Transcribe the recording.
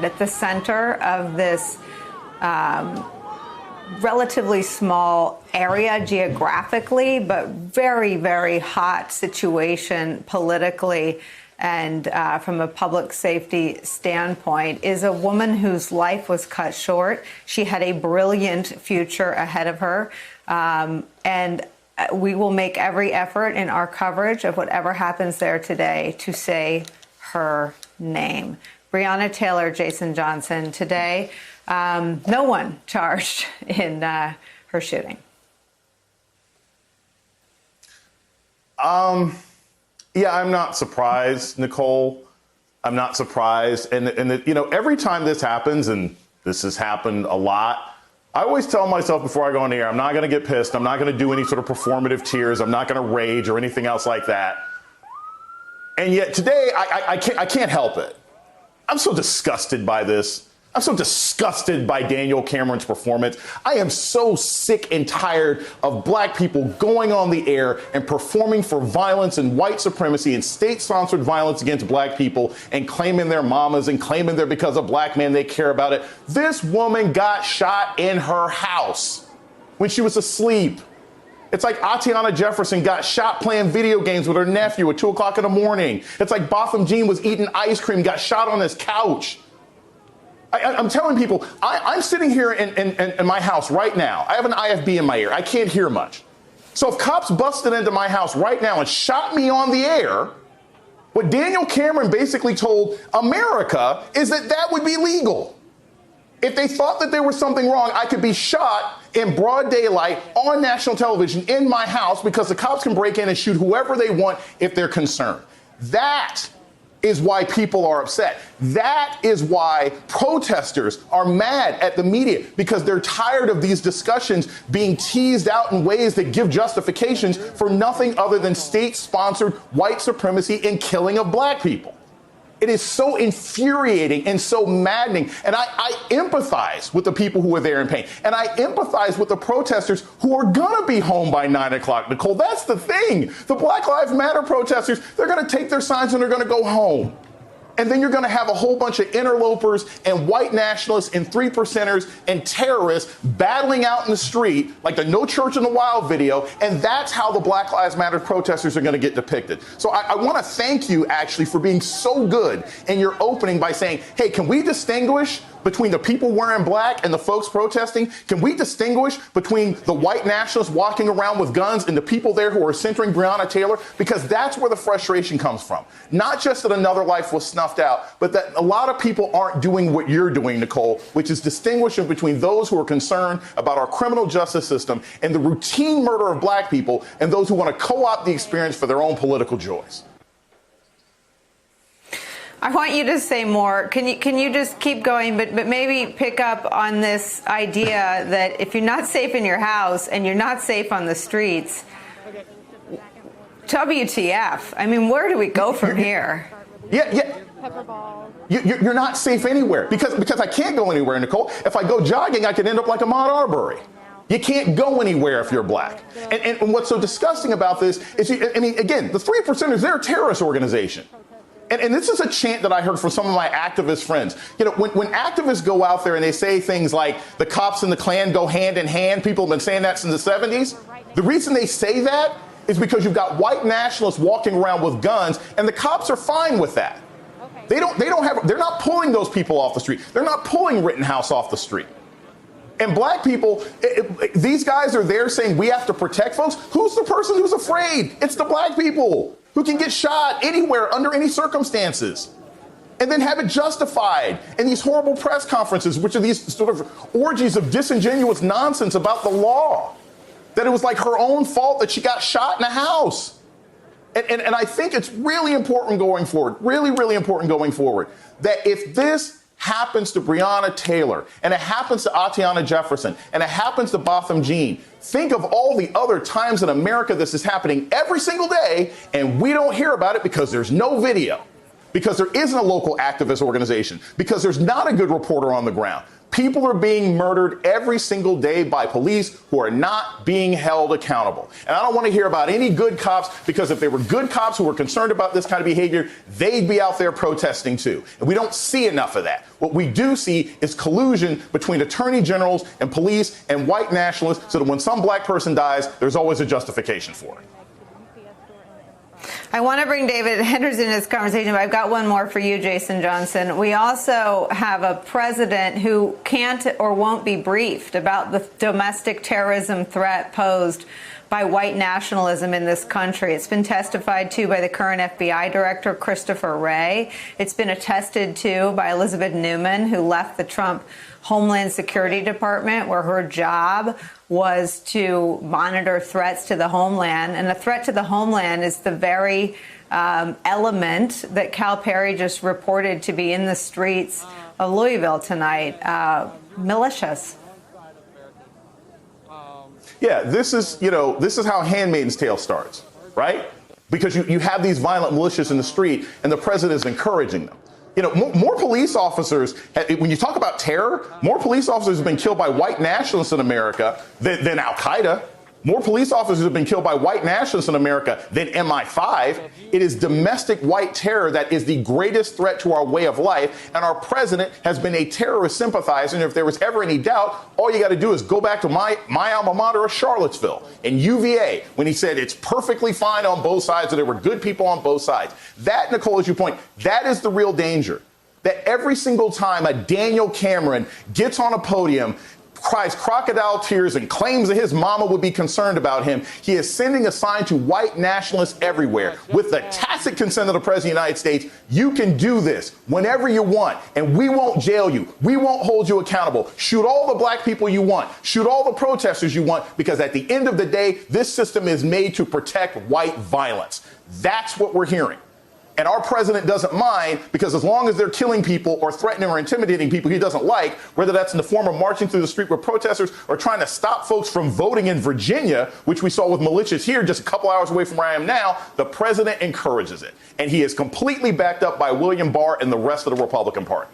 At the center of this relatively small area geographically, but very, very hot situation politically and from a public safety standpoint, is a woman whose life was cut short. She had a brilliant future ahead of her. And we will make every effort in our coverage of whatever happens there today to say her name. Breonna Taylor, Jason Johnson, today, no one charged in her shooting. Yeah, I'm not surprised, Nicole. I'm not surprised. And you know, every time this happens, and this has happened a lot, I always tell myself before I go on the air, I'm not going to get pissed. I'm not going to do any sort of performative tears. I'm not going to rage or anything else like that. And yet today, I can't help it. I'm so disgusted by this. I'm so disgusted by Daniel Cameron's performance. I am so sick and tired of black people going on the air and performing for violence and white supremacy and state-sponsored violence against black people and claiming they're mamas and claiming they're because of black men, they care about it. This woman got shot in her house when she was asleep. It's like Atiana Jefferson got shot playing video games with her nephew at 2 o'clock in the morning. It's like Botham Jean was eating ice cream, got shot on his couch. I'm telling people, I'm sitting here in my house right now. I have an IFB in my ear. I can't hear much. So if cops busted into my house right now and shot me on the air, what Daniel Cameron basically told America is that that would be legal. If they thought that there was something wrong, I could be shot in broad daylight on national television in my house because the cops can break in and shoot whoever they want if they're concerned. That is why people are upset. That is why protesters are mad at the media, because they're tired of these discussions being teased out in ways that give justifications for nothing other than state-sponsored white supremacy and killing of black people. It is so infuriating and so maddening. And I empathize with the people who are there in pain. And I empathize with the protesters who are going to be home by 9 o'clock, Nicole. That's the thing. The Black Lives Matter protesters, they're going to take their signs and they're going to go home. And then you're going to have a whole bunch of interlopers and white nationalists and 3%ers and terrorists battling out in the street like the No Church in the Wild video. And that's how the Black Lives Matter protesters are going to get depicted. So I want to thank you, actually, for being so good in your opening by saying, hey, can we distinguish between the people wearing black and the folks protesting? Can we distinguish between the white nationalists walking around with guns and the people there who are centering Breonna Taylor? Because that's where the frustration comes from. Not just that another life was snuffed out, but that a lot of people aren't doing what you're doing, Nicole, which is distinguishing between those who are concerned about our criminal justice system and the routine murder of black people and those who want to co-opt the experience for their own political joys. I want you to say more. Can you just keep going, but maybe pick up on this idea that if you're not safe in your house and you're not safe on the streets, WTF? I mean, where do we go from here? Yeah. You're not safe anywhere because I can't go anywhere, Nicole. If I go jogging, I could end up like Ahmaud Arbery. You can't go anywhere if you're black. And what's so disgusting about this is, I mean, again, the 3%ers, they're a terrorist organization. And this is a chant that I heard from some of my activist friends. You know, when activists go out there and they say things like the cops and the Klan go hand in hand, people have been saying that since the 70s. The reason they say that is because you've got white nationalists walking around with guns, and the cops are fine with that. They're not pulling those people off the street. They're not pulling Rittenhouse off the street. And black people, these guys are there saying we have to protect folks. Who's the person who's afraid? It's the black people who can get shot anywhere under any circumstances and then have it justified in these horrible press conferences, which are these sort of orgies of disingenuous nonsense about the law, that it was like her own fault that she got shot in a house. And I think it's really important going forward, really important going forward, that if this happens to Breonna Taylor, and it happens to Atiana Jefferson, and it happens to Botham Jean, think of all the other times in America this is happening every single day, and we don't hear about it because there's no video, because there isn't a local activist organization, because there's not a good reporter on the ground. People are being murdered every single day by police who are not being held accountable. And I don't want to hear about any good cops, because if they were good cops who were concerned about this kind of behavior, they'd be out there protesting too. And we don't see enough of that. What we do see is collusion between attorney generals and police and white nationalists, so that when some black person dies, there's always a justification for it. I want to bring David Henderson in this conversation, but I've got one more for you, Jason Johnson. We also have a president who can't or won't be briefed about the domestic terrorism threat posed by white nationalism in this country. It's been testified to by the current FBI director, Christopher Wray. It's been attested to by Elizabeth Newman, who left the Trump Homeland Security Department, where her job was to monitor threats to the homeland. And a threat to the homeland is the very element that Cal Perry just reported to be in the streets of Louisville tonight, militias. Yeah, this is how Handmaid's Tale starts, right? Because you have these violent militias in the street, and the president is encouraging them. More police officers, when you talk about terror, more police officers have been killed by white nationalists in America than Al-Qaeda. More police officers have been killed by white nationalists in America than MI5. It is domestic white terror that is the greatest threat to our way of life. And our president has been a terrorist sympathizer. And if there was ever any doubt, all you got to do is go back to my alma mater of Charlottesville and UVA, when he said it's perfectly fine on both sides, and there were good people on both sides. That, Nicole, as you point, that is the real danger. That every single time a Daniel Cameron gets on a podium, cries crocodile tears, and claims that his mama would be concerned about him, he is sending a sign to white nationalists everywhere. With the tacit consent of the President of the United States, you can do this whenever you want, and we won't jail you. We won't hold you accountable. Shoot all the black people you want. Shoot all the protesters you want, because at the end of the day, this system is made to protect white violence. That's what we're hearing. And our president doesn't mind, because as long as they're killing people or threatening or intimidating people he doesn't like, whether that's in the form of marching through the street with protesters or trying to stop folks from voting in Virginia, which we saw with militias here just a couple hours away from where I am now, the president encourages it. And he is completely backed up by William Barr and the rest of the Republican Party.